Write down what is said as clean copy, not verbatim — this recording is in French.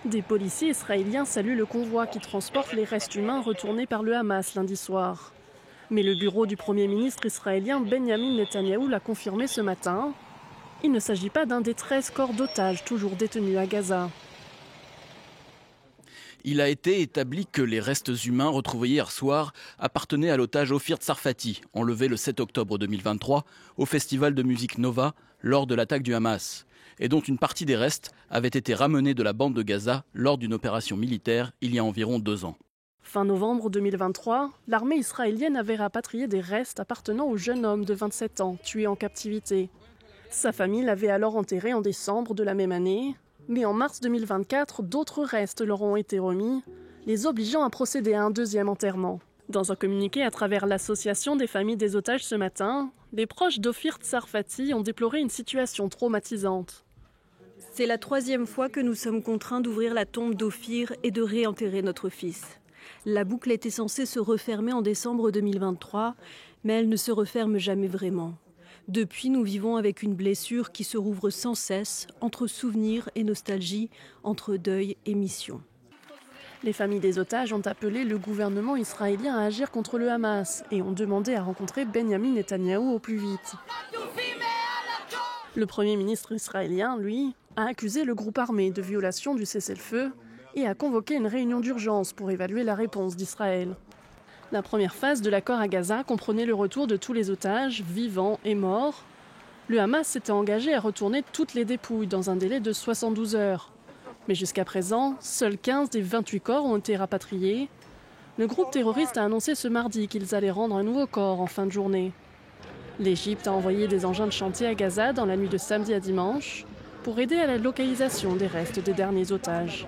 Des policiers israéliens saluent le convoi qui transporte les restes humains retournés par le Hamas lundi soir. Mais le bureau du Premier ministre israélien Benjamin Netanyahou l'a confirmé ce matin. Il ne s'agit pas d'un des 13 corps d'otages toujours détenus à Gaza. Il a été établi que les restes humains retrouvés hier soir appartenaient à l'otage Ofir Tsarfati, enlevé le 7 octobre 2023 au festival de musique Nova lors de l'attaque du Hamas, et dont une partie des restes avait été ramenée de la bande de Gaza lors d'une opération militaire il y a environ 2 ans. Fin novembre 2023, l'armée israélienne avait rapatrié des restes appartenant au jeune homme de 27 ans, tué en captivité. Sa famille l'avait alors enterré en décembre de la même année. Mais en mars 2024, d'autres restes leur ont été remis, les obligeant à procéder à un deuxième enterrement. Dans un communiqué à travers l'association des familles des otages ce matin, les proches d'Ofir Tsarfati ont déploré une situation traumatisante. C'est la 3e fois que nous sommes contraints d'ouvrir la tombe d'Ofir et de réenterrer notre fils. La boucle était censée se refermer en décembre 2023, mais elle ne se referme jamais vraiment. Depuis, nous vivons avec une blessure qui se rouvre sans cesse, entre souvenirs et nostalgie, entre deuil et mission. Les familles des otages ont appelé le gouvernement israélien à agir contre le Hamas et ont demandé à rencontrer Benjamin Netanyahou au plus vite. Le Premier ministre israélien, lui, a accusé le groupe armé de violation du cessez-le-feu et a convoqué une réunion d'urgence pour évaluer la réponse d'Israël. La première phase de l'accord à Gaza comprenait le retour de tous les otages, vivants et morts. Le Hamas s'était engagé à retourner toutes les dépouilles dans un délai de 72 heures. Mais jusqu'à présent, seuls 15 des 28 corps ont été rapatriés. Le groupe terroriste a annoncé ce mardi qu'ils allaient rendre un nouveau corps en fin de journée. L'Égypte a envoyé des engins de chantier à Gaza dans la nuit de samedi à dimanche pour aider à la localisation des restes des derniers otages.